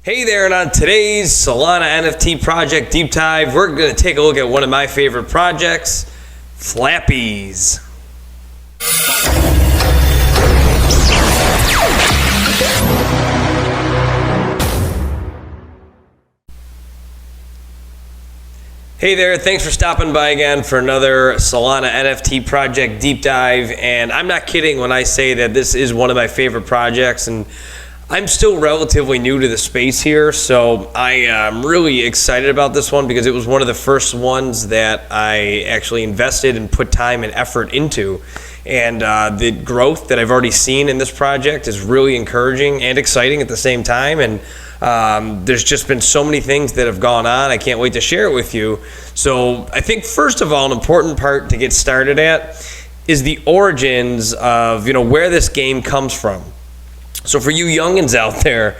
Hey there, and on today's Solana NFT project deep dive, we're going to take a look at one of my favorite projects, Flappyz. Hey there, thanks for stopping by again for another Solana NFT project deep dive. And I'm not kidding when I say that this is one of my favorite projects, and I'm still relatively new to the space here, so I am really excited about this one because it was one of the first ones that I actually invested and put time and effort into. And the growth that I've already seen in this project is really encouraging and exciting at the same time. And there's just been so many things that have gone on. I can't wait to share it with you. So I think first of all, an important part to get started at is the origins of where this game comes from. So for you youngins out there,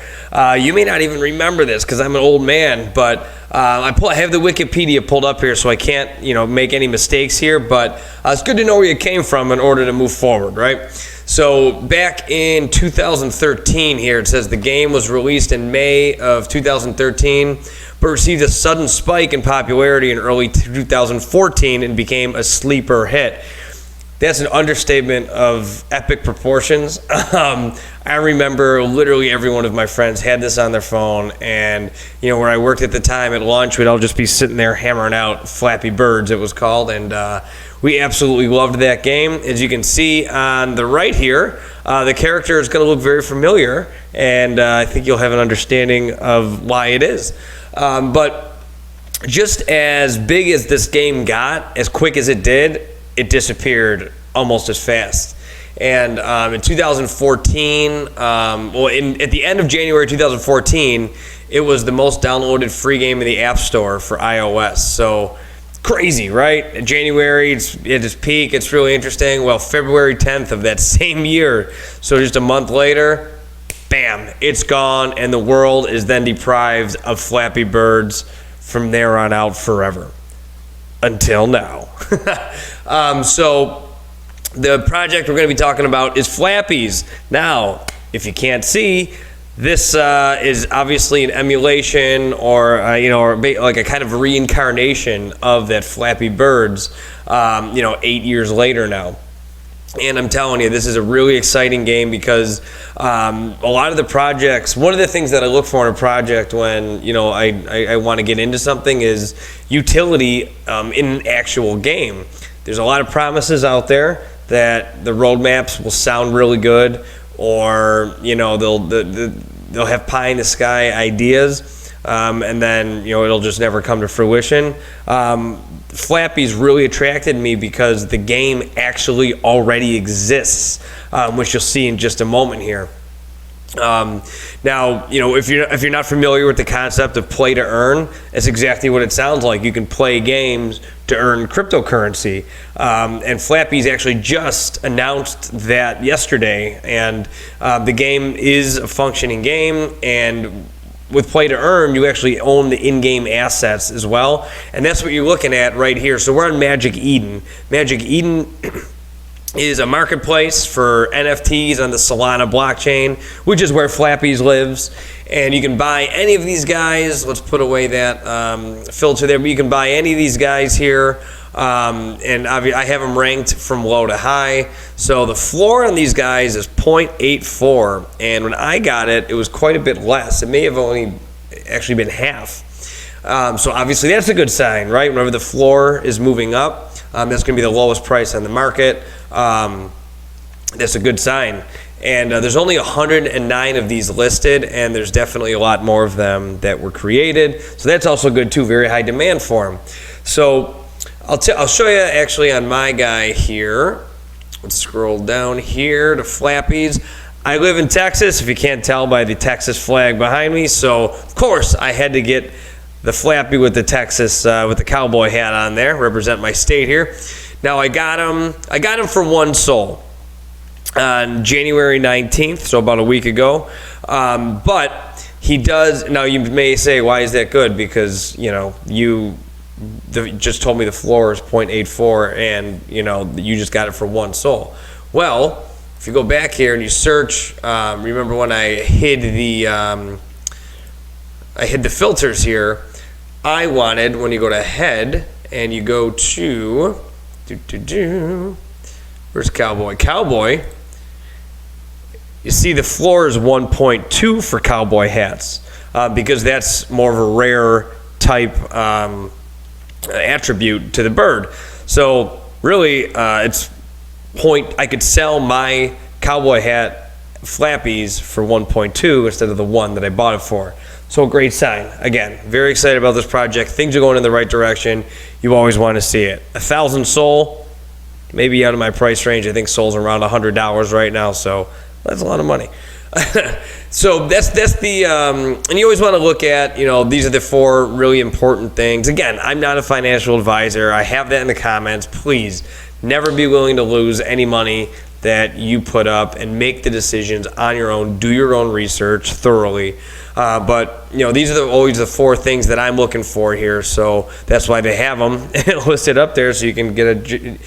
you may not even remember this because I'm an old man, but I have the Wikipedia pulled up here, so I can't make any mistakes here, but it's good to know where you came from in order to move forward, right? So back in 2013 here, it says the game was released in May of 2013, but received a sudden spike in popularity in early 2014 and became a sleeper hit. That's an understatement of epic proportions. I remember literally every one of my friends had this on their phone, and where I worked at the time at lunch, we'd all just be sitting there hammering out Flappy Birds, it was called, and we absolutely loved that game. As you can see on the right here, the character is going to look very familiar, and I think you'll have an understanding of why it is. But just as big as this game got, as quick as it did, it disappeared almost as fast. And in 2014, at the end of January 2014, it was the most downloaded free game in the App Store for iOS. So crazy, right? In January, it's at its peak. It's really interesting. Well, February 10th of that same year, so just a month later, bam, it's gone, and the world is then deprived of Flappy Birds from there on out forever. Until now. So the project we're going to be talking about is Flappyz. Now, if you can't see, this is obviously an emulation or like a kind of reincarnation of that Flappy Birds 8 years later now. And I'm telling you, this is a really exciting game because a lot of the projects, one of the things that I look for in a project when I want to get into something is utility in an actual game. There's a lot of promises out there that the roadmaps will sound really good, or they'll have pie in the sky ideas, and then it'll just never come to fruition. Flappyz really attracted me because the game actually already exists, which you'll see in just a moment here. Now, if you're not familiar with the concept of play to earn, it's exactly what it sounds like. You can play games to earn cryptocurrency, and Flappyz actually just announced that yesterday, and the game is a functioning game, and with play to earn, you actually own the in-game assets as well, and that's what you're looking at right here. So we're on Magic Eden. Magic Eden is a marketplace for NFTs on the Solana blockchain, which is where Flappyz lives. And you can buy any of these guys. Let's put away that filter there. But you can buy any of these guys here. And I have them ranked from low to high. So the floor on these guys is 0.84. And when I got it, it was quite a bit less. It may have only actually been half. So obviously that's a good sign, right? Whenever the floor is moving up, that's going to be the lowest price on the market. That's a good sign. And there's only 109 of these listed, and there's definitely a lot more of them that were created. So that's also good too, very high demand for them. So I'll show you actually on my guy here. Let's scroll down here to Flappyz. I live in Texas, if you can't tell by the Texas flag behind me. So of course I had to get the Flappy with the Texas, with the cowboy hat on there, represent my state here. Now I got him for one sol on January 19th, so about a week ago. But he does, now you may say, why is that good? Because, you just told me the floor is 0.84 and, you just got it for one sol. Well, if you go back here and you search, remember when I hid I hid the filters here. I wanted, when you go to head and you go to, where's Cowboy? Cowboy, you see the floor is 1.2 for cowboy hats because that's more of a rare type attribute to the bird. So really, it's I could sell my cowboy hat Flappyz for 1.2 instead of the 1 that I bought it for. So a great sign. Again, very excited about this project. Things are going in the right direction. You always want to see it. 1,000 SOL, maybe out of my price range. I think SOL's around $100 right now, so that's a lot of money. So that's the and you always want to look at, these are the 4 really important things. Again, I'm not a financial advisor. I have that in the comments. Please never be willing to lose any money that you put up, and make the decisions on your own. Do your own research thoroughly. But these are always the 4 things that I'm looking for here. So that's why they have them listed up there, so you can get a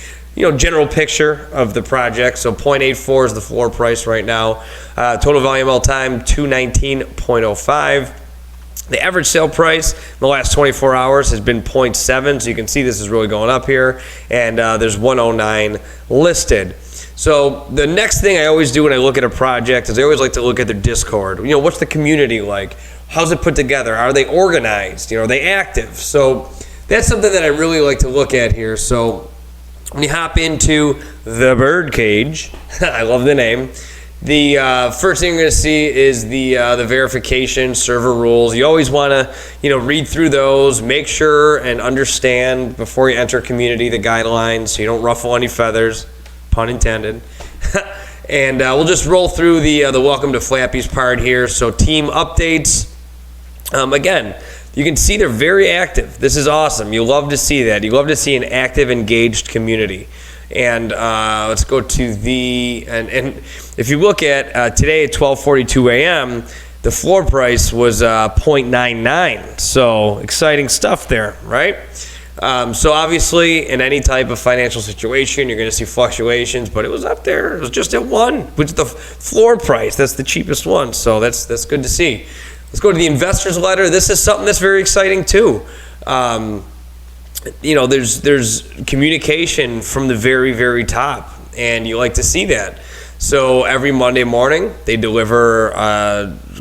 general picture of the project. So 0.84 is the floor price right now. Total volume all time 219.05. The average sale price in the last 24 hours has been 0.7, so you can see this is really going up here. And there's 109 listed. So the next thing I always do when I look at a project is I always like to look at their Discord. What's the community like? How's it put together? Are they organized? Are they active? So that's something that I really like to look at here. So when you hop into the bird cage, I love the name. The first thing you're going to see is the verification server rules. You always want to read through those, make sure and understand before you enter community the guidelines, so you don't ruffle any feathers, pun intended. And we'll just roll through the welcome to Flappyz part here. So team updates. Again, you can see they're very active. This is awesome. You love to see that. You love to see an active, engaged community. And let's go to and if you look at today at 12:42 a.m., the floor price was 0.99. So exciting stuff there, right? So obviously, in any type of financial situation, you're going to see fluctuations, but it was up there. It was just at 1, which is the floor price. That's the cheapest one. So that's good to see. Let's go to the investor's letter. This is something that's very exciting too. There's communication from the very, very top, and you like to see that. So every Monday morning, they deliver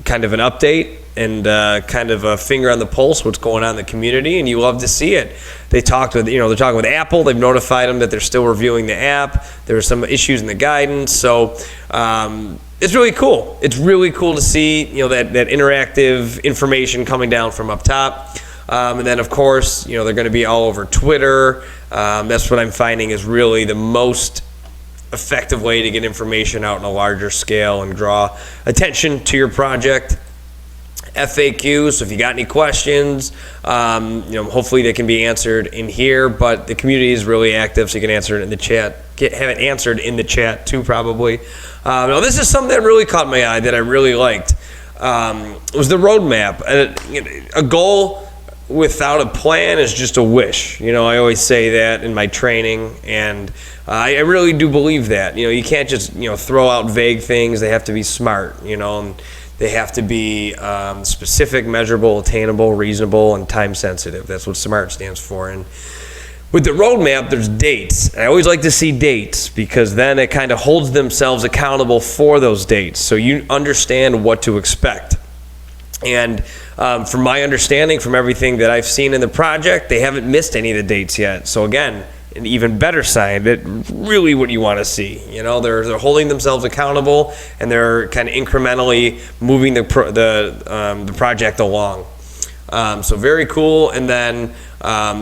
kind of an update and kind of a finger on the pulse, what's going on in the community, and you love to see it. They're talking with Apple. They've notified them that they're still reviewing the app. There are some issues in the guidance, so it's really cool. It's really cool to see that interactive information coming down from up top. And then, of course, they're going to be all over Twitter. That's what I'm finding is really the most effective way to get information out on a larger scale and draw attention to your project. FAQs, so if you got any questions, hopefully they can be answered in here, but the community is really active, so you can answer it in the chat, have it answered in the chat too, probably. Now this is something that really caught my eye that I really liked. Was the roadmap. A goal without a plan is just a wish. I always say that in my training, and I really do believe that. You can't just throw out vague things. They have to be smart, and they have to be specific, measurable, attainable, reasonable, and time sensitive. That's what SMART stands for. And with the roadmap, there's dates. I always like to see dates because then it kind of holds themselves accountable for those dates, so you understand what to expect. And from my understanding, from everything that I've seen in the project, they haven't missed any of the dates yet. So again, an even better sign that really what you want to see. They're holding themselves accountable, and they're kind of incrementally moving the project along. So very cool. And then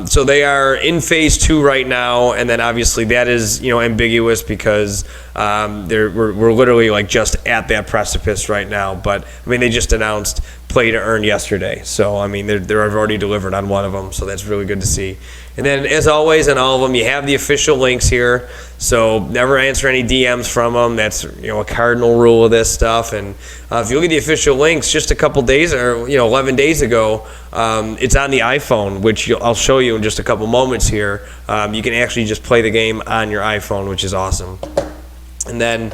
so they are in phase 2 right now, and then obviously that is ambiguous because we're literally like just at that precipice right now. But they just announced play to earn yesterday, so they've already delivered on one of them, so that's really good to see. And then, as always, in all of them, you have the official links here, so never answer any DMs from them. That's a cardinal rule of this stuff. And if you look at the official links, just a couple days or 11 days ago, it's on the iPhone, which I'll show you in just a couple moments here. You can actually just play the game on your iPhone, which is awesome. And then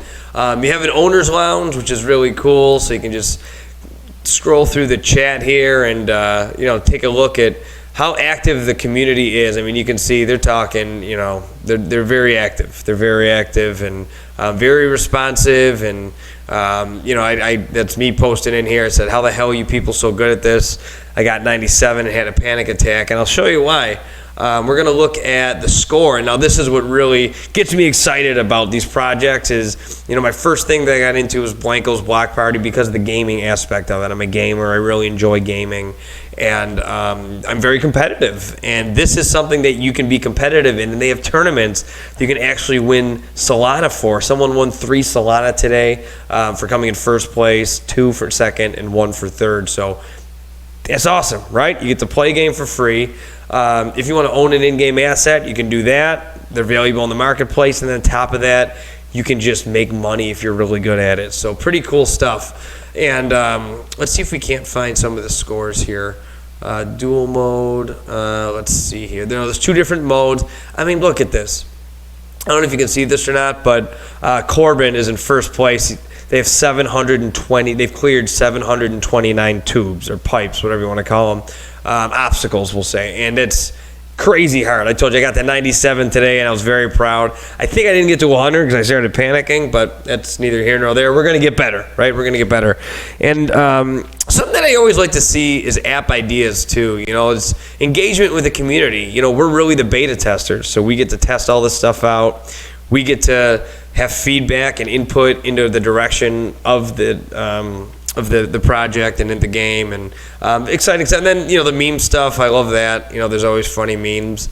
you have an owner's lounge, which is really cool, so you can just scroll through the chat here and take a look at how active the community is. I mean, you can see they're talking. They're very active. They're very active and very responsive. And that's me posting in here. I said, "How the hell are you people so good at this?" I got 97 and had a panic attack, and I'll show you why. We're going to look at the score. And now this is what really gets me excited about these projects is, my first thing that I got into was Blanco's Block Party because of the gaming aspect of it. I'm a gamer. I really enjoy gaming. And I'm very competitive. And this is something that you can be competitive in. And they have tournaments that you can actually win Solana for. Someone won 3 Solana today for coming in first place, 2 for second, and 1 for third. So that's awesome, right? You get to play a game for free. If you want to own an in-game asset, you can do that. They're valuable in the marketplace. And then on top of that, you can just make money if you're really good at it. So pretty cool stuff. And let's see if we can't find some of the scores here. Dual mode. Let's see here. There's 2 different modes. I mean, look at this. I don't know if you can see this or not, but Corbin is in first place. They have 720. They've cleared 729 tubes or pipes, whatever you want to call them, obstacles, we'll say, and it's crazy hard. I told you I got that 97 today, and I was very proud. I think I didn't get to 100 because I started panicking, but that's neither here nor there. We're going to get better, right? We're going to get better. And something that I always like to see is app ideas too. It's engagement with the community. We're really the beta testers, so we get to test all this stuff out. We get to have feedback and input into the direction of the project and in the game, and exciting stuff. And then the meme stuff, I love that. There's always funny memes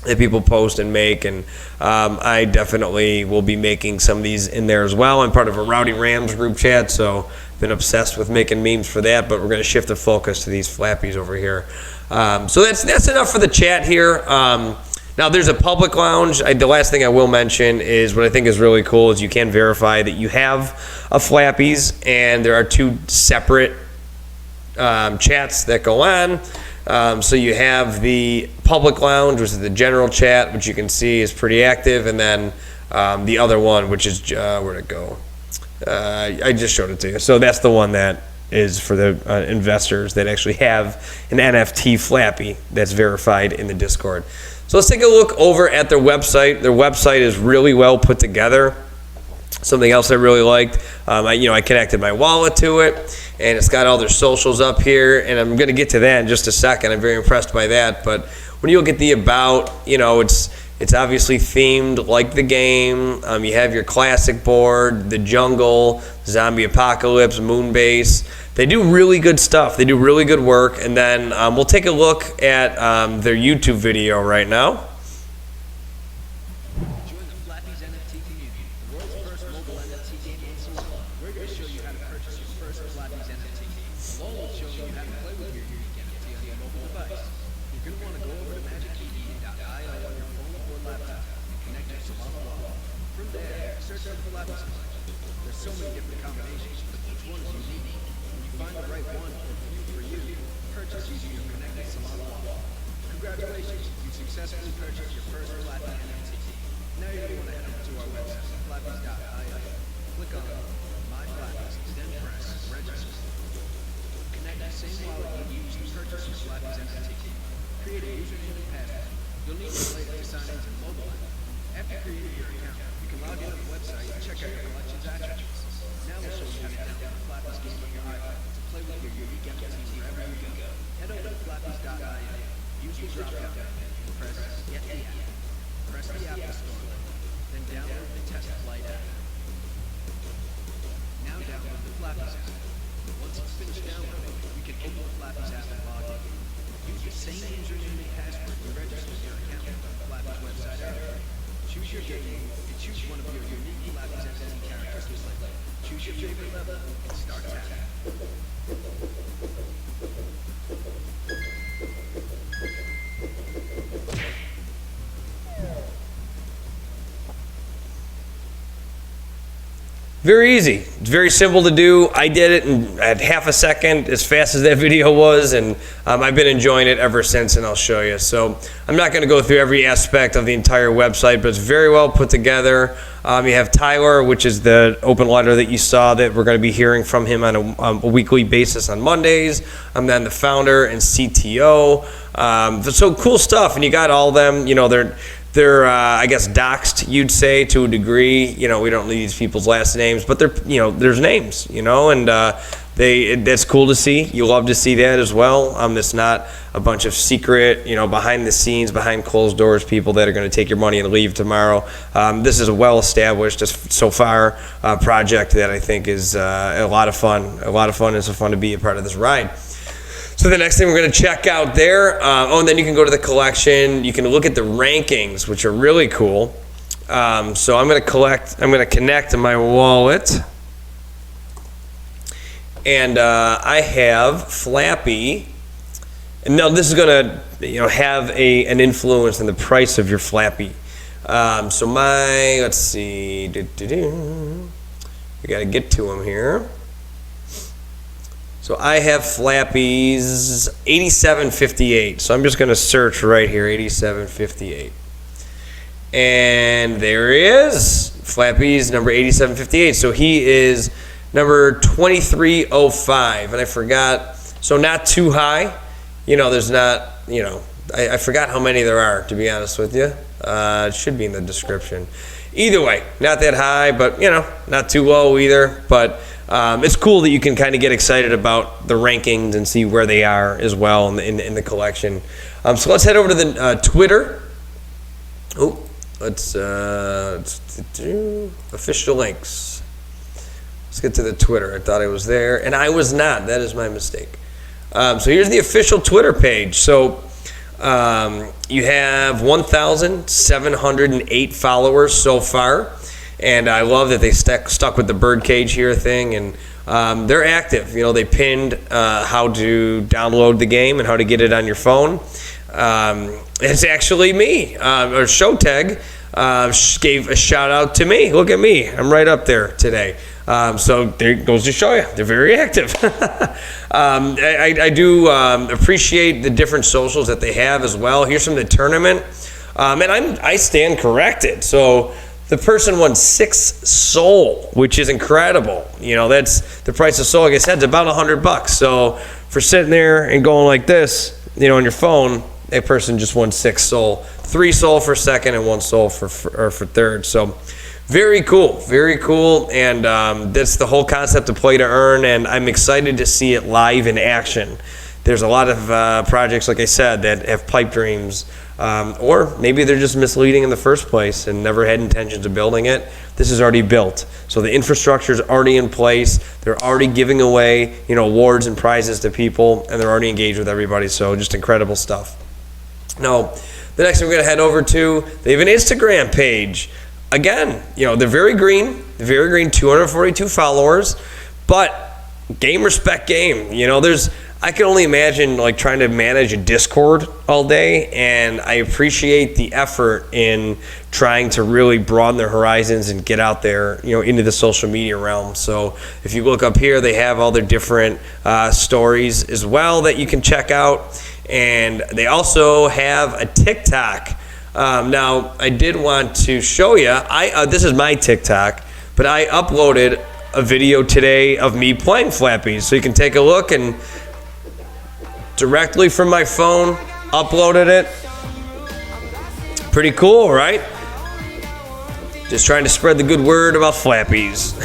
that people post and make, and I definitely will be making some of these in there as well. I'm part of a Rowdy Rams group chat, so been obsessed with making memes for that, but we're going to shift the focus to these Flappyz over here. So that's enough for the chat here. Now, there's a public lounge. The last thing I will mention is what I think is really cool is you can verify that you have a Flappyz, and there are 2 separate chats that go on. So you have the public lounge, which is the general chat, which you can see is pretty active, and then the other one, which is, where'd it go? I just showed it to you. So that's the one that is for the investors that actually have an NFT Flappy that's verified in the Discord. So let's take a look over at their website. Their website is really well put together. Something else I really liked, I connected my wallet to it, and it's got all their socials up here, and I'm going to get to that in just a second. I'm very impressed by that. But when you look at the about, it's obviously themed like the game. You have your classic board, the jungle, zombie apocalypse, moon base. They do really good stuff. They do really good work. And then we'll take a look at their YouTube video right now. Join the Flappyz NFT community, the world's first mobile NFT game on Solana. We're going to show you how to purchase your first Flappyz NFT, along with showing you how to play with your unique NFT on your mobile device. You're going to want to go over to magiced.io on your phone or laptop and connect your Solana wallet. From there, search for the Flappyz collection. There's so many different combinations, but each one is unique. When you find the right one or few for you, purchase using your connected Solana wallet. Congratulations, you successfully purchased your first Flappyz NFT. Now you're going to want to head over to our website, flappyz.io. Click on My Flappyz, then press Register. Connect the same wallet you used to purchase your Flappyz NFT. Create a username and password. You'll need to later to sign into the mobile app. After creating your account, you can log into the website and check out your collection's attributes. Now we'll show you how to download the Flappyz game on your iPhone to play with your unique NFTs wherever you go. Head over to flappyz.io. Use the drop-down and press Get the app. Press the Apple Store link, then download the test flight app. Now download the Flappyz app. Once it's finished downloading, you can open the Flappyz app and log in. Use the same username and password to register your account on the Flappyz website earlier. Choose your game and choose one of your unique Flappyz NFT characters to play. Choose your favorite level and start tapping. Very easy. It's very simple to do. I did it in at half a second, as fast as that video was, and I've been enjoying it ever since, and I'll show you. So I'm not going to go through every aspect of the entire website, but it's very well put together. You have Tyler, which is the open letter that you saw that we're going to be hearing from him on a weekly basis on Mondays. I'm then the founder and CTO. So cool stuff, and you got all them. You know, they're I guess doxed, you'd say, to a degree. You know, we don't need these people's last names, but they're, you know, there's names, you know, and that's cool to see. You love to see that as well. It's not a bunch of secret, you know, behind the scenes, behind closed doors people that are going to take your money and leave tomorrow. This is a well-established, just so far, project that I think is a lot of fun. A lot of fun. It's so fun to be a part of this ride. So the next thing we're going to check out there, and then you can go to the collection. You can look at the rankings, which are really cool. So I'm going to connect to my wallet. And I have Flappy. And now this is going to, you know, have an influence on the price of your Flappy. So let's see. We got to get to them here. So I have Flappyz 8758. So I'm just going to search right here, 8758. And there he is, Flappyz number 8758. So he is number 2305. And I forgot, so not too high. You know, there's not, you know, I forgot how many there are, to be honest with you. It should be in the description. Either way, not that high, but, you know, not too low either. But it's cool that you can kind of get excited about the rankings and see where they are as well in the collection. So let's head over to the Twitter. Oh, let's do official links. Let's get to the Twitter. I thought I was there, and I was not. That is my mistake. So here's the official Twitter page. So you have 1,708 followers so far. And I love that they stuck with the birdcage here thing, and they're active. You know, they pinned how to download the game and how to get it on your phone. It's actually me. Or Showtag gave a shout out to me. Look at me. I'm right up there today. So there goes to show you. They're very active. I do appreciate the different socials that they have as well. Here's from the tournament. And I stand corrected. So the person won 6 Sol, which is incredible. You know, that's the price of Sol. Like I said, it's about $100. So for sitting there and going like this, you know, on your phone, that person just won 6 Sol, 3 Sol for second and 1 Sol for third. So very cool, very cool. And that's the whole concept of play to earn. And I'm excited to see it live in action. There's a lot of projects, like I said, that have pipe dreams. Or maybe they're just misleading in the first place and never had intentions of building it. This is already built. So the infrastructure is already in place. They're already giving away, you know, awards and prizes to people, and they're already engaged with everybody. So just incredible stuff. Now, the next thing we're going to head over to, they have an Instagram page. Again, you know, they're very green, 242 followers, but game respect game. You know, I can only imagine like trying to manage a Discord all day, and I appreciate the effort in trying to really broaden their horizons and get out there, you know, into the social media realm. So if you look up here, they have all their different stories as well that you can check out, and they also have a TikTok. Now, I did want to show you. This is my TikTok, but I uploaded a video today of me playing Flappyz, so you can take a look and directly from my phone, uploaded it. Pretty cool, right? Just trying to spread the good word about Flappyz.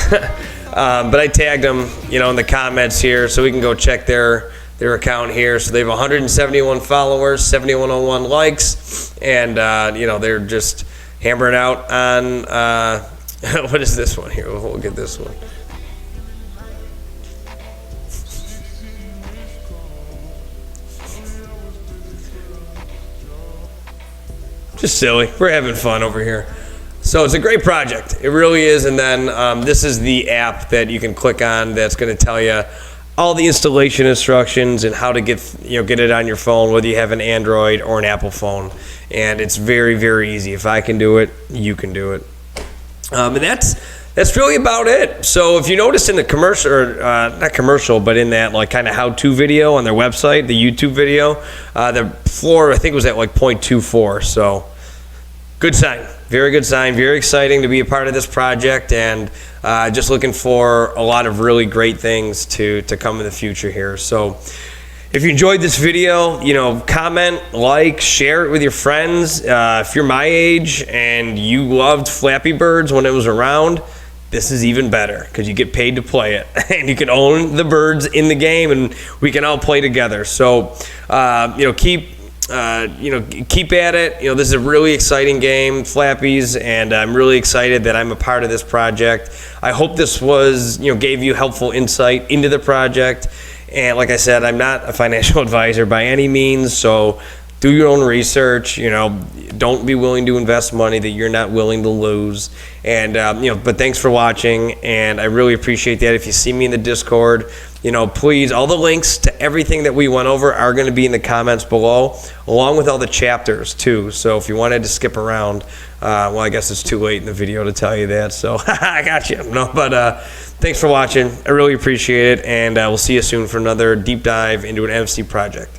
But I tagged them, you know, in the comments here, so we can go check their account here. So they have 171 followers, 7101 likes, and you know, they're just hammering out on what is this one here? We'll get this one. Just silly. We're having fun over here. So it's a great project. It really is. And then this is the app that you can click on that's going to tell you all the installation instructions and how to get it on your phone, whether you have an Android or an Apple phone. And it's very, very easy. If I can do it, you can do it. And That's really about it. So if you notice in the commercial, or not commercial, but in that like kind of how-to video on their website, the YouTube video, the floor I think was at like 0.24. So good sign, very good sign, very exciting to be a part of this project, and just looking for a lot of really great things to come in the future here. So if you enjoyed this video, comment, like, share it with your friends. If you're my age and you loved Flappy Birds when it was around, this is even better because you get paid to play it, and you can own the birds in the game, and we can all play together. So, keep at it. This is a really exciting game, Flappyz, and I'm really excited that I'm a part of this project. I hope this gave you helpful insight into the project. And like I said, I'm not a financial advisor by any means, so do your own research. Don't be willing to invest money that you're not willing to lose. And but thanks for watching, and I really appreciate that. If you see me in the Discord, please, all the links to everything that we went over are going to be in the comments below, along with all the chapters too. So if you wanted to skip around, well, I guess it's too late in the video to tell you that. So I got you. But thanks for watching. I really appreciate it, and we'll see you soon for another deep dive into an NFC project.